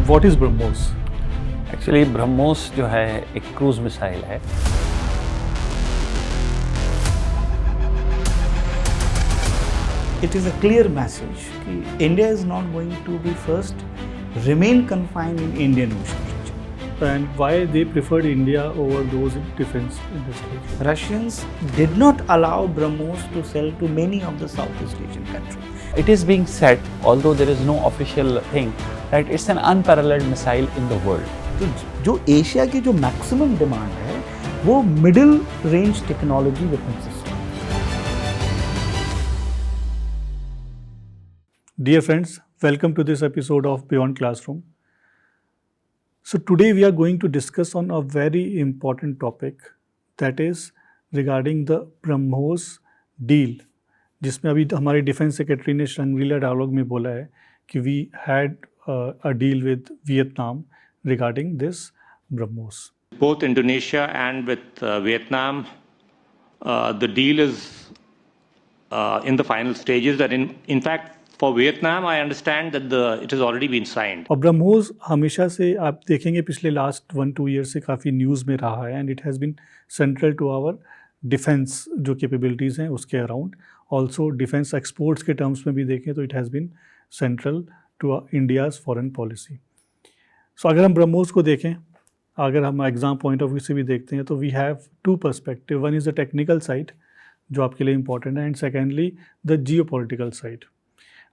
What is BrahMos? Actually BrahMos जो है एक क्रूज मिसाइल है। It is a clear message that India is not going to be first remain confined in Indian Ocean region. And why they preferred India over those in defense industries? Russians did not allow BrahMos to sell to many of the Southeast Asian countries. It is being said, although there is no official thing, that it's an unparalleled missile in the world. तो जो Asia की जो maximum demand है वो middle range technology weapon system. Dear friends, welcome to this episode of Beyond Classroom. So today we are going to discuss on a very important topic, that is regarding the BrahMos deal, जिसमें अभी हमारे defence secretary ने Shangrila dialogue में बोला है कि we had a deal with Vietnam regarding this BrahMos. Both Indonesia and with Vietnam, the deal is in the final stages. That in fact, for Vietnam, I understand that it has already been signed. और BrahMos हमेशा से आप देखेंगे पिछले last 1-2 year से काफ़ी news में रहा है, and it has been central to our defence जो कैपेबिलिटीज़ हैं उसके अराउंड। ऑल्सो डिफेंस एक्सपोर्ट्स के टर्म्स में भी देखें तो it has been central to India's foreign policy. So अगर हम BrahMos को देखें, अगर हम एग्ज़ाम पॉइंट ऑफ व्यू से भी देखते हैं तो we have two perspective. One is the technical side जो आपके लिए इंपॉर्टेंट है, and secondly the geopolitical side.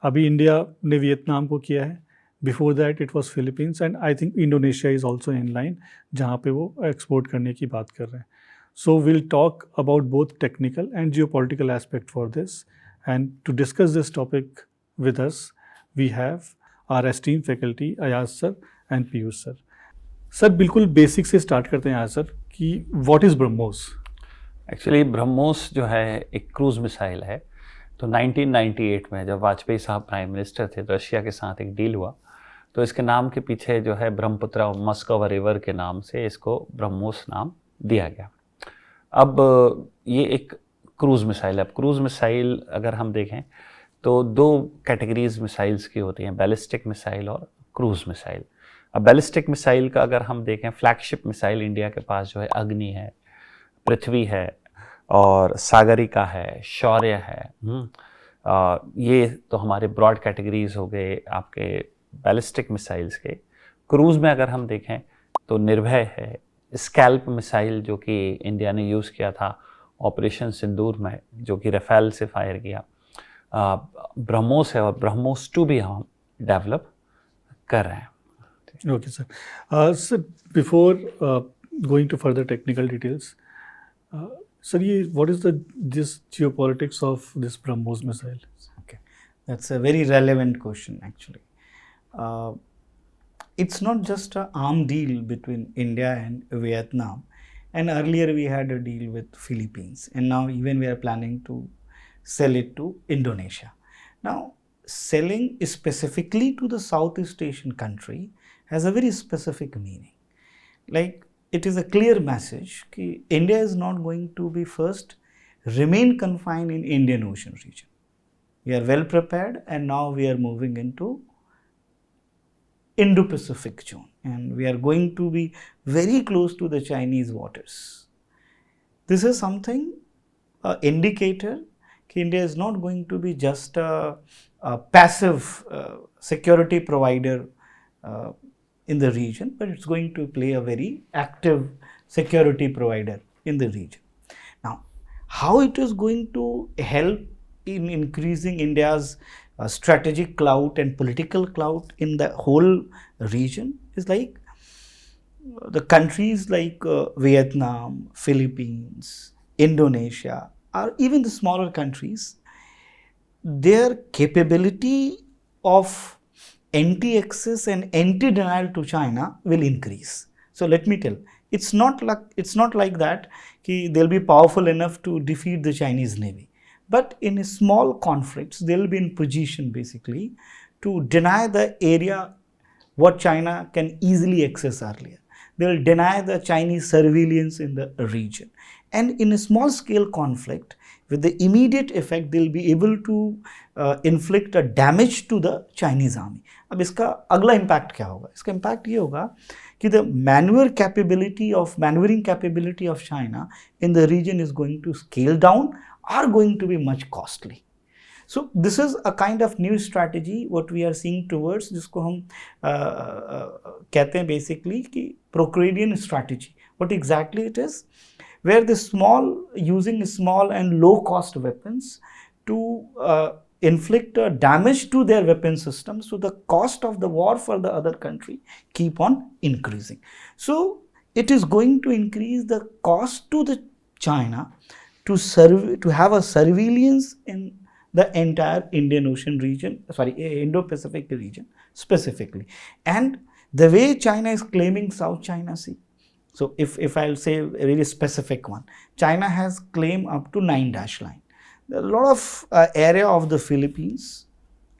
अभी इंडिया ने वियतनाम को किया है, before that it was Philippines, and I think Indonesia is also in line जहाँ पे वो एक्सपोर्ट करने की बात कर रहे हैं। So will talk about both technical and geopolitical aspect for this, and to discuss this topic with us we have our esteemed faculty Ayaz sir and Piyush sir. Sir बिल्कुल बेसिक से स्टार्ट करते हैं अयाज सर कि what is BrahMos? Actually BrahMos जो है एक cruise missile है। तो 1998 में जब वाजपेयी साहब प्राइम मिनिस्टर थे तो रशिया के साथ एक डील हुआ, तो इसके नाम के पीछे जो है ब्रह्मपुत्र मस्कोवा रिवर के नाम से इसको BrahMos नाम दिया गया। अब ये एक क्रूज़ मिसाइल है। अब क्रूज़ मिसाइल अगर हम देखें तो दो कैटेगरीज मिसाइल्स की होती हैं, बैलिस्टिक मिसाइल और क्रूज़ मिसाइल। अब बैलिस्टिक मिसाइल का अगर हम देखें, फ्लैगशिप मिसाइल इंडिया के पास जो है अग्नि है, पृथ्वी है और सागरिका है, शौर्य है। ये तो हमारे ब्रॉड कैटेगरीज हो गए आपके बैलिस्टिक मिसाइल्स के। क्रूज़ में अगर हम देखें तो निर्भय है, स्कैल्प मिसाइल जो कि इंडिया ने यूज़ किया था ऑपरेशन सिंदूर में, जो कि राफेल से फायर किया। BrahMos है और BrahMos 2 भी हम डेवलप कर रहे हैं। Okay sir. Sir before going to further technical details, sir ये what is this geopolitics of this BrahMos missile? Okay, that's a very relevant question actually. It's not just an arm deal between India and Vietnam, and earlier we had a deal with Philippines, and now even we are planning to sell it to Indonesia. Now, selling specifically to the Southeast Asian country has a very specific meaning. Like, it is a clear message that India is not going to be first remain confined in Indian Ocean region. We are well prepared, and now we are moving into Indo-Pacific zone, and we are going to be very close to the Chinese waters. This is something, indicator that India is not going to be just a passive security provider in the region, but it's going to play a very active security provider in the region. Now, how it is going to help in increasing India's strategic clout and political clout in the whole region is like the countries like Vietnam, Philippines, Indonesia, or even the smaller countries, their capability of anti-access and anti-denial to China will increase. So let me tell, it's not like that they'll be powerful enough to defeat the Chinese Navy. But in small conflicts, they'll be in position basically to deny the area what China can easily access earlier. They'll deny the Chinese surveillance in the region. And in a small scale conflict, with the immediate effect they'll be able to inflict a damage to the Chinese army. अब इसका अगला impact क्या होगा? इसका impact ये होगा कि the maneuvering capability of China in the region is going to scale down, are going to be much costly. So this is a kind of new strategy what we are seeing towards, जिसको हम कहते हैं basically कि Procradian strategy. What exactly it is? Where the using small and low cost weapons to inflict a damage to their weapon system, so the cost of the war for the other country keep on increasing. So it is going to increase the cost to the China to have a surveillance in the entire Indian Ocean region, Indo-Pacific region specifically. And the way China is claiming South China Sea, so if I'll say a very specific one, China has claimed up to 9-dash line. There are a lot of area of the Philippines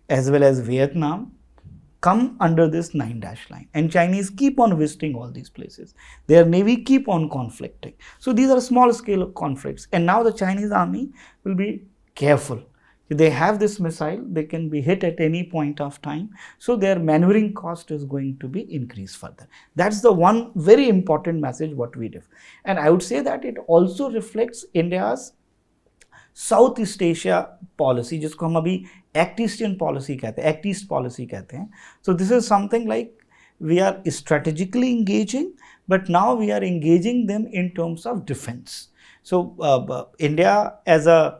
as well as Vietnam come under this 9-dash line, and Chinese keep on visiting all these places. Their navy keep on conflicting. So these are small scale conflicts, and now the Chinese army will be careful. They have this missile, they can be hit at any point of time, so their maneuvering cost is going to be increased further. That's the one very important message what we do. And I would say that it also reflects India's Southeast Asia policy, जिसको हम अभी Act Eastern policy कहते हैं, Act East policy कहते हैं. So this is something like we are strategically engaging, but now we are engaging them in terms of defense. So India as the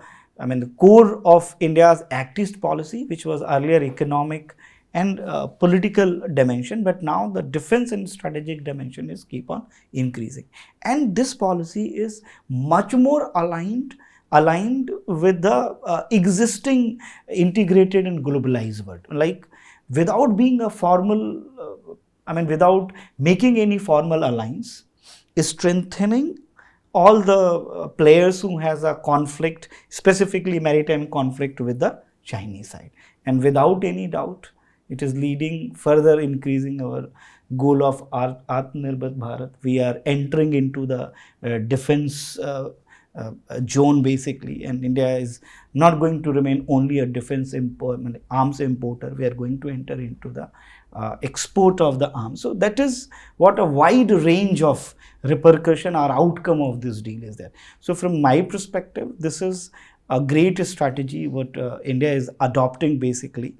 core of India's Act East policy, which was earlier economic and political dimension, but now the defense and strategic dimension is keep on increasing. And this policy is much more aligned with the existing integrated and globalized world. Like without being a formal, without making any formal alliance, strengthening all the players who has a conflict, specifically maritime conflict with the Chinese side. And without any doubt, it is leading further increasing our goal of Atmanirbhar Bharat. We are entering into the defense zone basically, and India is not going to remain only a defense arms importer. We are going to enter into the export of the arms. So that is what a wide range of repercussion or outcome of this deal is there. So from my perspective, this is a great strategy what India is adopting basically,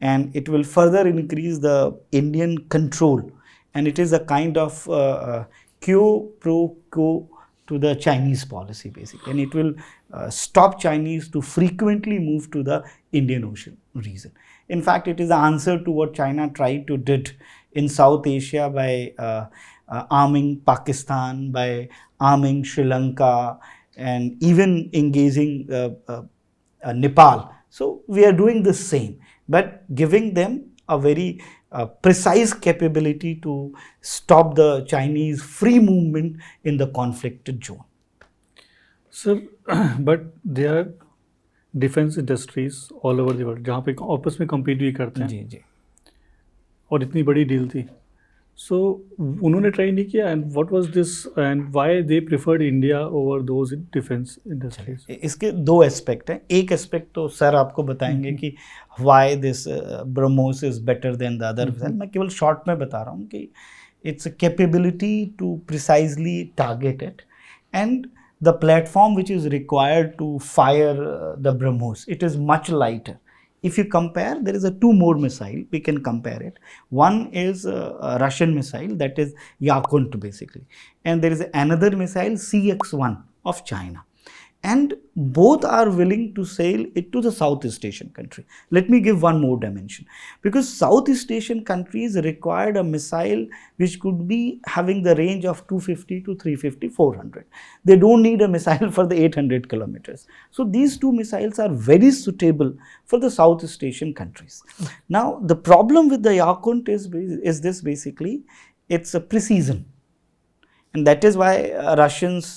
and it will further increase the Indian control, and it is a kind of quid pro quo to the Chinese policy basically, and it will stop Chinese to frequently move to the Indian Ocean region. In fact, it is the answer to what China tried to did in South Asia by arming Pakistan, by arming Sri Lanka, and even engaging Nepal. So we are doing the same, but giving them a very precise capability to stop the Chinese free movement in the conflicted zone. Sir, but there are defence industries all over the world जहाँ पे आपस में compete भी करते हैं जी जी, और इतनी बड़ी डील थी. सो उन्होंने ट्राई नहीं किया, and what was this and why they preferred India over those defence industries? इसके दो एस्पेक्ट हैं. एक एस्पेक्ट तो सर आपको बताएंगे कि why this BrahMos is better than the other. मैं केवल शॉर्ट में बता रहा हूँ कि it's a capability to precisely target it, and the platform which is required to fire the BrahMos, it is much lighter. If you compare, there is a two more missile, we can compare it. One is a Russian missile, that is Yakunt basically, and there is another missile CX-1 of China, and both are willing to sell it to the Southeast Asian country. Let me give one more dimension, because Southeast Asian countries required a missile which could be having the range of 250 to 350, 400. They don't need a missile for the 800 kilometers. So these two missiles are very suitable for the Southeast Asian countries. Now the problem with the Yakunt is this basically, it's a precision, and that is why Russians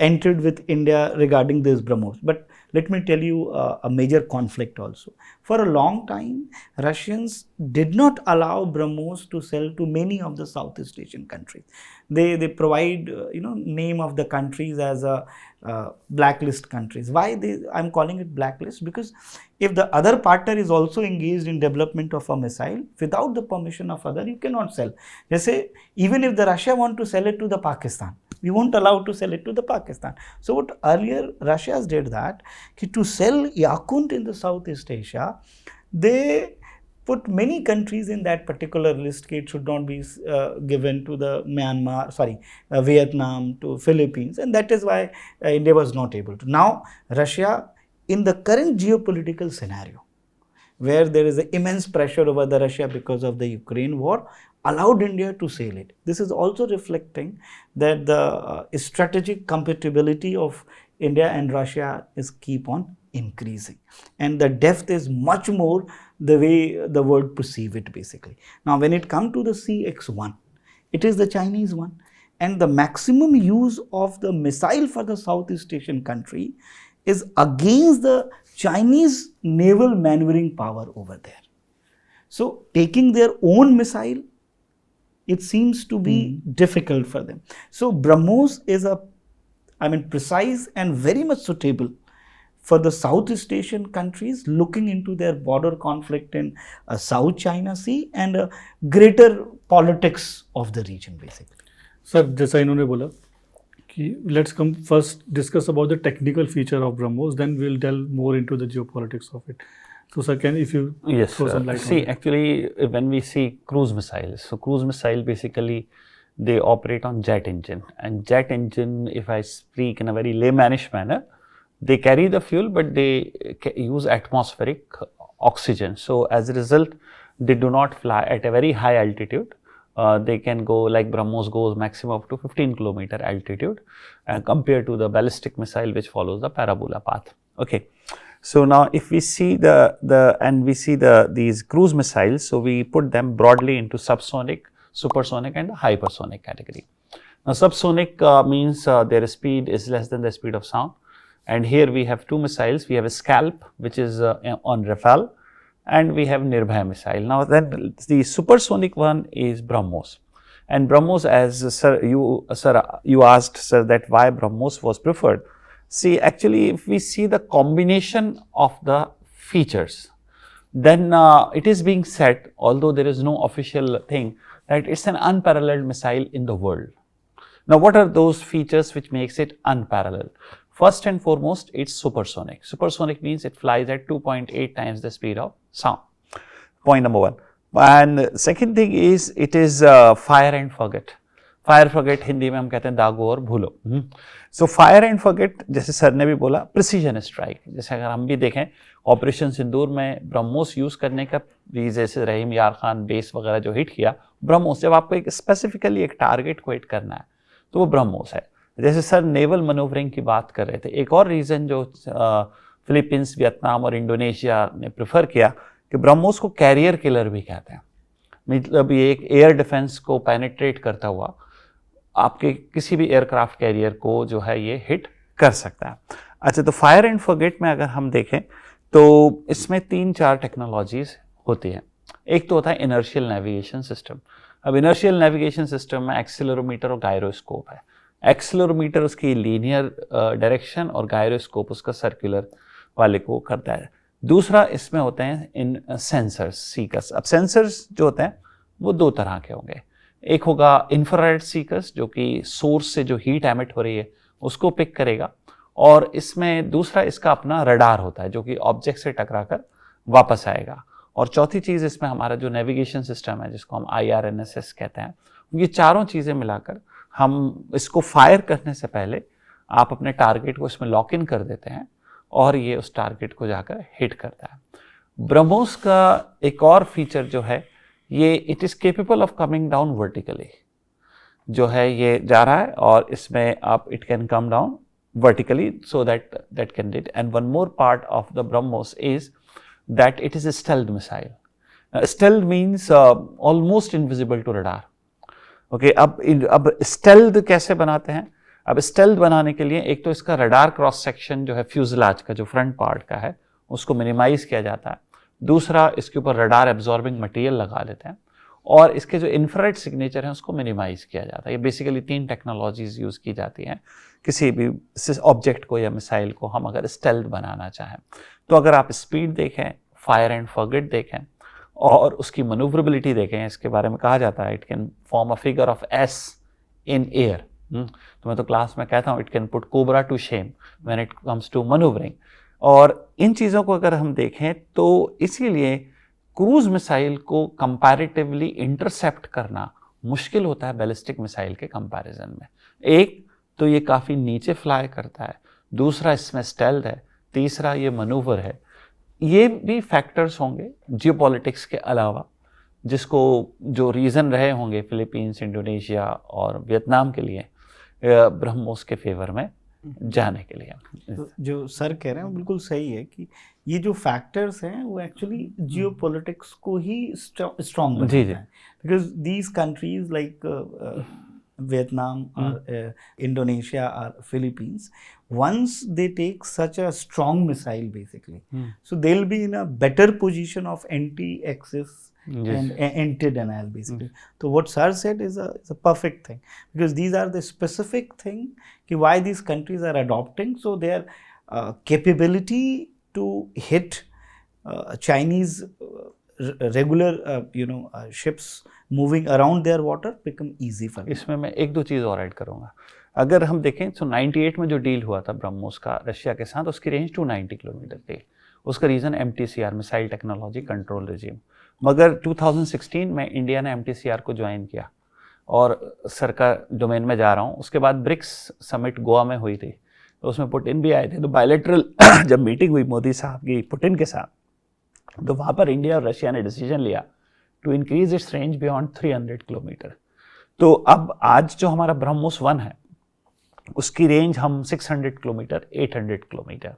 entered with India regarding this BrahMos. But let me tell you a major conflict also. For a long time, Russians did not allow BrahMos to sell to many of the Southeast Asian countries. They provide name of the countries as a blacklist countries. Why I'm calling it blacklist? Because if the other partner is also engaged in development of a missile, without the permission of other, you cannot sell. They say even if the Russia want to sell it to the Pakistan, we won't allow to sell it to the Pakistan. So what earlier Russians did that, to sell Yakunt in the Southeast Asia, they put many countries in that particular list. It should not be given to the Vietnam, to Philippines, and that is why India was not able to. Now Russia, in the current geopolitical scenario, where there is immense pressure over the Russia because of the Ukraine war, allowed India to sell it. This is also reflecting that the strategic compatibility of India and Russia is keep on increasing, and the depth is much more the way the world perceive it basically. Now when it comes to the CX-1, it is the Chinese one, and the maximum use of the missile for the Southeast Asian country is against the Chinese naval maneuvering power over there. So taking their own missile, it seems to be difficult for them. So BrahMos is precise and very much suitable for the Southeast Asian countries looking into their border conflict in South China Sea and greater politics of the region basically. Sir जैसा इन्होंने बोला कि let's come first discuss about the technical feature of BrahMos, then we'll delve more into the geopolitics of it. So sir, if you throw some light on it. Actually when we see cruise missiles, so cruise missile basically they operate on jet engine, and jet engine, if I speak in a very laymanish manner, they carry the fuel but they use atmospheric oxygen. So as a result, they do not fly at a very high altitude. They can go, like BrahMos goes maximum up to 15 kilometer altitude compared to the ballistic missile which follows the parabola path. Okay. So now if we see these cruise missiles, so we put them broadly into subsonic, supersonic and hypersonic category. Now subsonic means their speed is less than the speed of sound. And here we have two missiles. We have a Scalp, which is on Rafale, and we have Nirbhay missile. Now then the supersonic one is BrahMos. And BrahMos, as you asked, sir, that why BrahMos was preferred. See, actually, if we see the combination of the features, then it is being said, although there is no official thing, that it's an unparalleled missile in the world. Now, what are those features which makes it unparalleled? First and foremost, it's supersonic. Supersonic means it flies at 2.8 times the speed of sound. Point number one. And second thing is, it is fire and forget. Fire forget Hindi में हम कहते हैं दागो और भूलो. So fire and forget, जैसे sir ने भी बोला, precision strike. जैसे अगर हम भी देखें ऑपरेशन सिंदूर में BrahMos यूज करने का, जैसे रहीम यार खान बेस वगैरह जो हिट किया, BrahMos, जब आपको एक स्पेसिफिकली एक टारगेट को हिट करना है तो वो BrahMos है. जैसे सर नेवल मैनूवरिंग की बात कर रहे थे, एक और रीज़न जो फिलीपींस, वियतनाम और इंडोनेशिया ने प्रेफर किया कि BrahMos को कैरियर किलर भी कहते हैं. मतलब ये एक एयर डिफेंस को पेनिट्रेट करता हुआ आपके किसी भी एयरक्राफ्ट कैरियर को जो है ये हिट कर सकता है. अच्छा, तो फायर एंड फॉरगेट में अगर हम देखें तो इसमें 3-4 टेक्नोलॉजीज होती हैं. एक तो होता है इनर्शियल नेविगेशन सिस्टम. अब इनर्शियल नेविगेशन सिस्टम में एक्सीलरोमीटर और गायरोस्कोप है. एक्सीलरोमीटर उसकी लीनियर डायरेक्शन और गायरोस्कोप उसका सर्कुलर वाले को करता है. दूसरा इसमें होते हैं इन सेंसर्स, सीकर्स. अब सेंसर्स जो होते हैं वो 2 तरह के होंगे. एक होगा इंफ्रारेड सीकर्स जो कि सोर्स से जो हीट एमिट हो रही है उसको पिक करेगा, और इसमें दूसरा इसका अपना रडार होता है जो कि ऑब्जेक्ट से टकरा कर वापस आएगा. और चौथी चीज़ इसमें हमारा जो नेविगेशन सिस्टम है जिसको हम IRNSS कहते हैं, ये चारों चीज़ें मिलाकर हम इसको फायर करने से पहले आप अपने टारगेट को इसमें लॉक इन कर देते हैं और ये उस टारगेट को जाकर हिट करता है. BrahMos का एक और फीचर जो है ये it is capable of coming down vertically. जो है ये जा रहा है और इसमें आप it can come down vertically so that can do it. And one more part of the BrahMos is that it is a stealth missile. Stealth means almost invisible to radar. Okay, अब stealth कैसे बनाते हैं? अब stealth बनाने के लिए एक तो इसका रडार क्रॉस सेक्शन जो है फ्यूजलाज का जो फ्रंट पार्ट का है उसको मिनिमाइज किया जाता है, दूसरा इसके ऊपर रडार एब्जॉर्बिंग मटेरियल लगा लेते हैं, और इसके जो इंफ्रारेड सिग्नेचर हैं उसको मिनिमाइज किया जाता है। ये बेसिकली 3 टेक्नोलॉजीज यूज़ की जाती हैं किसी भी ऑब्जेक्ट को या मिसाइल को हम अगर स्टेल्थ बनाना चाहें। तो अगर आप स्पीड देखें, फायर एंड फॉरगेट देखें और उसकी मनूवरेबिलिटी देखें, इसके बारे में कहा जाता है it can form a figure of S in air. तो मैं तो क्लास में कहता हूँ it can put cobra to shame when it comes to manoeuvring. और इन चीज़ों को अगर हम देखें तो इसीलिए क्रूज मिसाइल को कंपैरेटिवली इंटरसेप्ट करना मुश्किल होता है बैलिस्टिक मिसाइल के कंपैरिजन में। एक तो ये काफ़ी नीचे फ्लाई करता है, दूसरा इसमें स्टेल्थ है, तीसरा ये मनूवर है। ये भी फैक्टर्स होंगे जियोपॉलिटिक्स के अलावा, जिसको जो रीज़न रहे होंगे फिलीपींस, इंडोनेशिया और वियतनाम के लिए ब्रह्मोस के फेवर में जाने के लिए। तो जो सर कह रहे हैं वो बिल्कुल सही है कि ये जो फैक्टर्स हैं वो एक्चुअली जियोपॉलिटिक्स को ही स्ट्रॉन्ग बनाते हैं, because these countries like Vietnam or Indonesia or Philippines, once they take such a strong missile basically, so they'll be in a better position of anti-axis and anti-denial basically. So what sir said is a perfect thing, because these are the specific thing why these countries are adopting, so their capability to hit Chinese regular ships moving around their water become easy for them. इसमें मैं एक दो चीज़ और add करूँगा। अगर हम देखें तो 98 में जो डील हुआ था ब्रह्मोस का रशिया के साथ, उसकी रेंज 290 किलोमीटर थी। उसका reason MTCR missile technology control regime. मगर 2016 में इंडिया ने MTCR को ज्वाइन किया, और सरकार डोमेन में जा रहा हूँ, उसके बाद ब्रिक्स समिट गोवा में हुई थी, तो उसमें पुतिन भी आए थे। तो बायलैटरल जब मीटिंग हुई मोदी साहब की पुतिन के साथ, तो वहाँ पर इंडिया और रशिया ने डिसीजन लिया to increase its range beyond 300 kilometre. तो अब आज जो हमारा ब्रह्मोस 1 है उसकी रेंज हम 600 किलोमीटर, 800 किलोमीटर,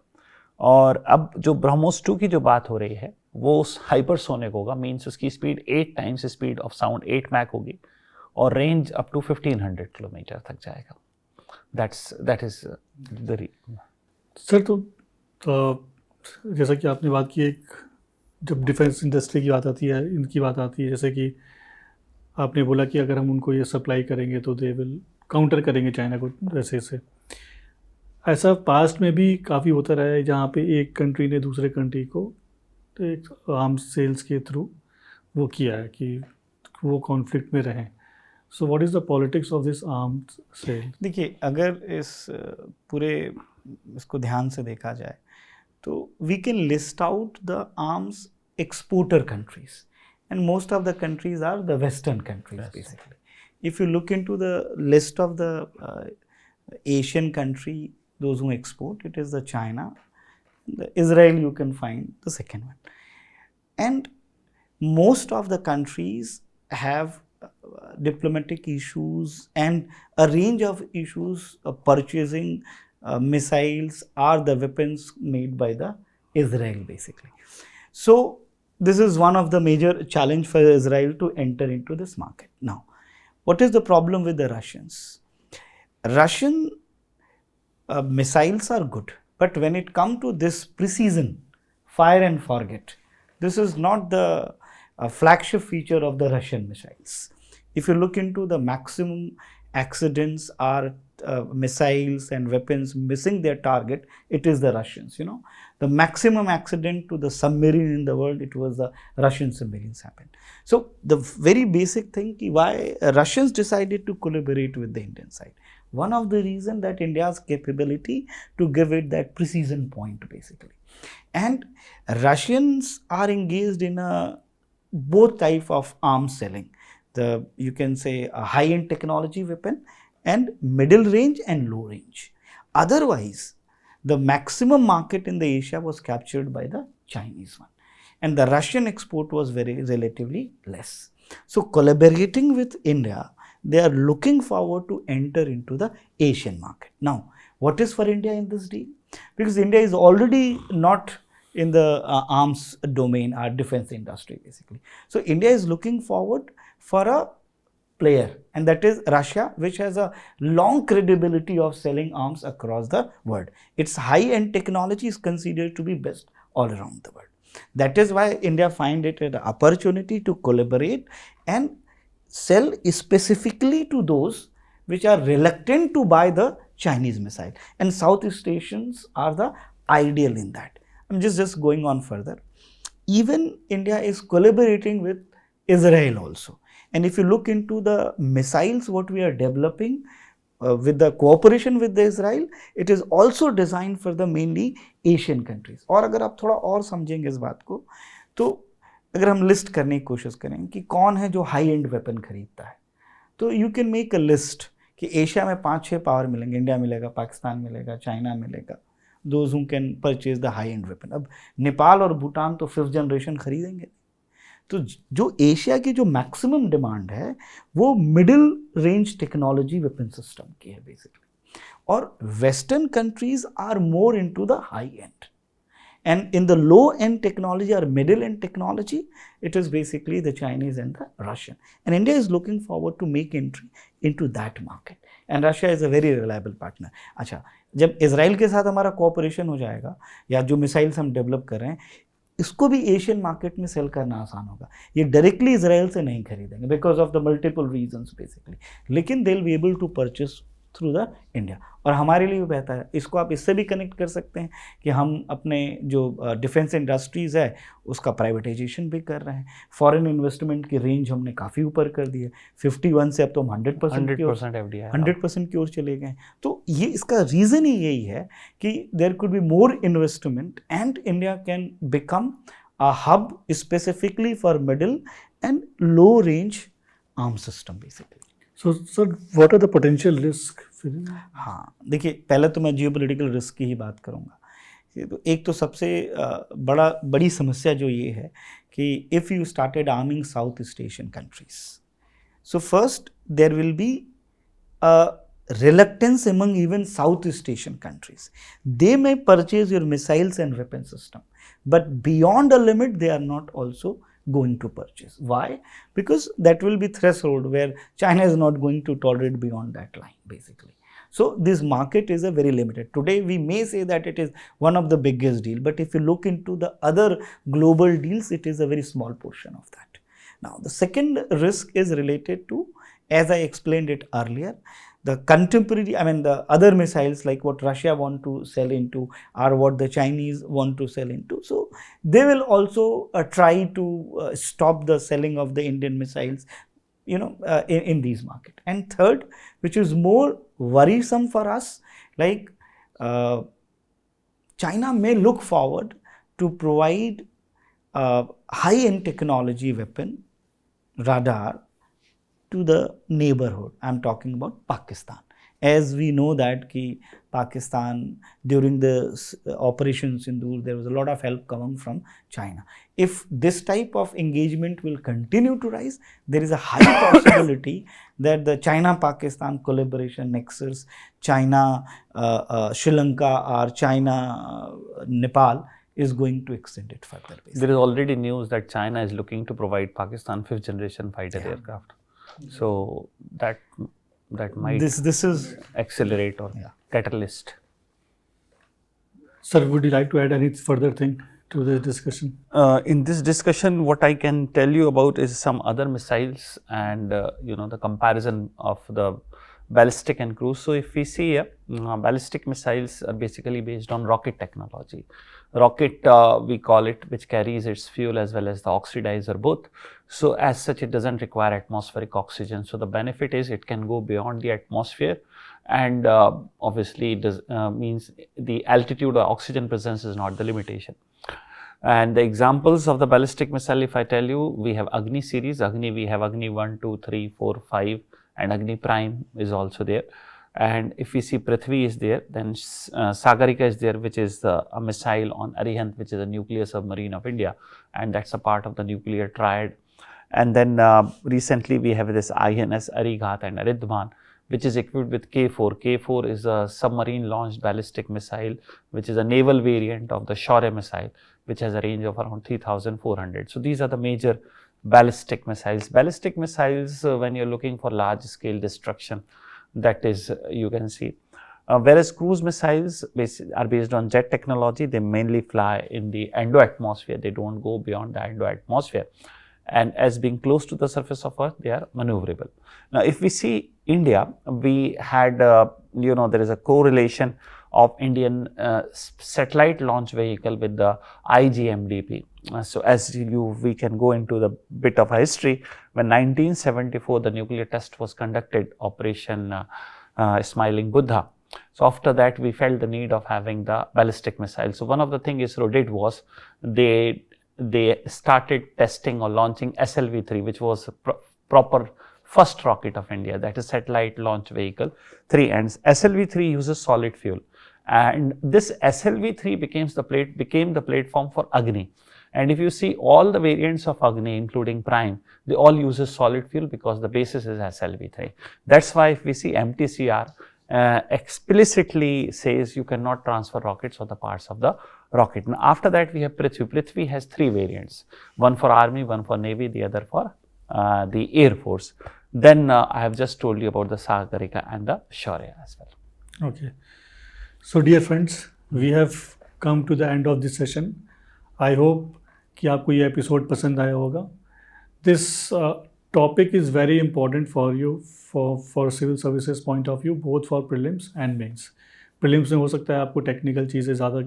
और अब जो ब्रह्मोस 2 की जो बात हो रही है वो हाइपरसोनिक होगा, मीन्स उसकी speed 8 times speed of sound 8 Mach होगी, और रेंज अप टू 1500 किलोमीटर तक जाएगा। That is the sir. तो जैसा कि आपने बात की, एक जब डिफेंस इंडस्ट्री की बात आती है, इनकी बात आती है, जैसे कि आपने बोला कि अगर हम उनको ये सप्लाई करेंगे तो दे विल काउंटर करेंगे चाइना को वैसे से। ऐसा पास्ट में भी काफ़ी होता रहा है जहाँ पे एक कंट्री ने दूसरे कंट्री को एक आर्म्स सेल्स के थ्रू वो किया है कि वो कॉन्फ्लिक्ट में रहें। So what is the politics of this arms sale? देखिए, अगर इस पूरे इसको ध्यान से देखा जाए तो we can list out the arms exporter countries, and most of the countries are the Western countries. Yes. Basically. If you look into the list of the Asian country, those who export, it is the China, the Israel you can find the second one. And most of the countries have diplomatic issues and a range of issues of purchasing missiles or the weapons made by the Israel basically. So this is one of the major challenge for Israel to enter into this market. Now, what is the problem with the Russians? Russian missiles are good, but when it comes to this precision, fire and forget, this is not the flagship feature of the Russian missiles. If you look into the maximum accidents or missiles and weapons missing their target, it is the Russians. The maximum accident to the submarine in the world, it was the Russian submarines happened. So the very basic thing why Russians decided to collaborate with the Indian side, one of the reason that India's capability to give it that precision point basically, and Russians are engaged in both type of arms selling. You can say a high-end technology weapon and middle range and low range. Otherwise, the maximum market in the Asia was captured by the Chinese one, and the Russian export was relatively less. So collaborating with India, they are looking forward to enter into the Asian market. Now, what is for India in this deal? Because India is already not in the arms domain or defense industry basically. So India is looking forward for a player, and that is Russia, which has a long credibility of selling arms across the world. Its high-end technology is considered to be best all around the world. That is why India find it an opportunity to collaborate and sell specifically to those which are reluctant to buy the Chinese missile, and Southeast Asians are the ideal in that. I'm just going on further. Even India is collaborating with Israel also. And if you look into the missiles what we are developing with the cooperation with the Israel, it is also designed for the mainly Asian countries. और अगर आप थोड़ा और समझेंगे इस बात को, तो अगर हम लिस्ट करने की कोशिश करें कि कौन है जो हाई एंड वेपन खरीदता है, तो you can make a list कि एशिया में 5-6 पावर मिलेंगे, इंडिया मिलेगा, पाकिस्तान मिलेगा, चाइना मिलेगा, those who can purchase the high and weapon. अब नेपाल और भूटान तो 5th जनरेशन खरीदेंगे. तो जो एशिया की जो मैक्सिमम डिमांड है वो middle range technology weapon system की है बेसिकली, और western countries are more into the high end, and in the low end technology or middle end technology, it is basically the Chinese and the Russian, and India is looking forward to make entry into that market, and Russia is a very reliable partner. अच्छा, जब Israel के साथ हमारा cooperation हो जाएगा या जो missiles हम डेवलप कर रहे हैं इसको भी एशियन मार्केट में सेल करना आसान होगा. ये डायरेक्टली इजराइल से नहीं खरीदेंगे because of the multiple reasons basically, लेकिन they will be able to purchase through the India. और हमारे लिए भी बेहतर है. इसको आप इससे भी कनेक्ट कर सकते हैं कि हम अपने जो डिफेंस इंडस्ट्रीज़ है उसका प्राइवेटाइजेशन भी कर रहे हैं. फॉरेन इन्वेस्टमेंट की रेंज हमने काफ़ी ऊपर कर दी है, 51 से अब तो हम 100% की ओर चले गए. तो ये इसका रीज़न ही यही है कि there could be more investment and India can become a hub specifically for middle and low range arm system basically. So, sir, what are the potential risk? हाँ, देखिए पहले तो मैं जियोपॉलिटिकल रिस्क की ही बात करूँगा. तो एक तो सबसे बड़ी समस्या जो ये है कि if you started arming South East Asian countries, so first there will be reluctance among even Southeast Asian countries. They may purchase your missiles and weapon system, but beyond a limit they are not also going to purchase. Why? Because that will be threshold where China is not going to tolerate beyond that line basically. So this market is a very limited. Today we may say that it is one of the biggest deal, but if you look into the other global deals, it is a very small portion of that. Now the second risk is related to, as I explained it earlier, the contemporary, the other missiles like what Russia want to sell into or what the Chinese want to sell into. So they will also try to stop the selling of the Indian missiles, in these markets. And third, which is more worrisome for us, like China may look forward to provide high-end technology weapon, radar, to the neighborhood. I am talking about Pakistan. As we know that Pakistan during the Operation Sindoor, there was a lot of help coming from China. If this type of engagement will continue to rise, there is a high possibility that the China-Pakistan collaboration nexus, China, Sri Lanka or China, Nepal, is going to extend it further. Basically. There is already news that China is looking to provide Pakistan 5th generation fighter aircraft. So that might this is accelerate or catalyst. Sir, would you like to add any further thing to the discussion? In this discussion, what I can tell you about is some other missiles and the comparison of the ballistic and cruise. So if we see ballistic missiles are basically based on rocket technology. Rocket we call it, which carries its fuel as well as the oxidizer both. So as such it doesn't require atmospheric oxygen. So the benefit is it can go beyond the atmosphere, and obviously it does, means the altitude or oxygen presence is not the limitation. And the examples of the ballistic missile, if I tell you, we have Agni series. Agni, we have Agni 1, 2, 3, 4, 5 and Agni Prime is also there. And if we see Prithvi is there, then Sagarika is there, which is a missile on Arihant, which is a nuclear submarine of India, and that's a part of the nuclear triad. And then recently we have this INS Arighat and Aridhman, which is equipped with K4. K4 is a submarine launched ballistic missile, which is a naval variant of the Shaurya missile, which has a range of around 3,400. So these are the major ballistic missiles. Ballistic missiles, when you're looking for large scale destruction, that is, you can see. Whereas cruise missiles are based on jet technology, they mainly fly in the Indo-atmosphere, they don't go beyond the Indo-atmosphere. And as being close to the surface of Earth, they are maneuverable. Now, if we see India, we had, there is a correlation of Indian satellite launch vehicle with the IGMDP. So, as we can go into the bit of history, when 1974 the nuclear test was conducted, Operation Smiling Buddha. So, after that we felt the need of having the ballistic missile. So, one of the things ISRO did was they started testing or launching SLV-3, which was proper first rocket of India, that is satellite launch vehicle 3, and SLV-3 uses solid fuel, and this SLV-3 became the platform for Agni. And if you see all the variants of Agni, including Prime, they all uses solid fuel because the basis is SLV-3. That's why if we see MTCR explicitly says you cannot transfer rockets or the parts of the rocket. Now, after that we have Prithvi. Prithvi has 3 variants, one for Army, one for Navy, the other for the Air Force. Then I have just told you about the Sagarika and the Shaurya as well. Okay. So dear friends, we have come to the end of this session. I hope कि आपको ये episode पसंद आया होगा. This topic is very important for you for civil services point of view, both for prelims and mains. Prelims में हो सकता है आपको टेक्निकल चीज़ें ज़्यादा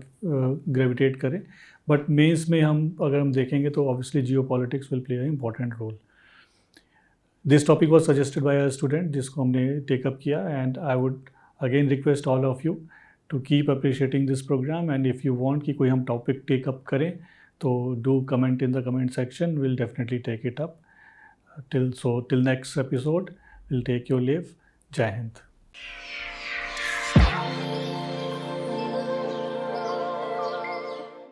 ग्रेविटेट करें, बट मेंस में अगर हम देखेंगे तो obviously geopolitics will play a important role. This topic was suggested by a student जिसको हमने टेकअप किया, and I would again request all of you to keep appreciating this program, and if you want कि कोई हम topic take up करें तो do comment in the comment section, we'll definitely take it up. Till next episode, we'll take your leave. Jai Hind.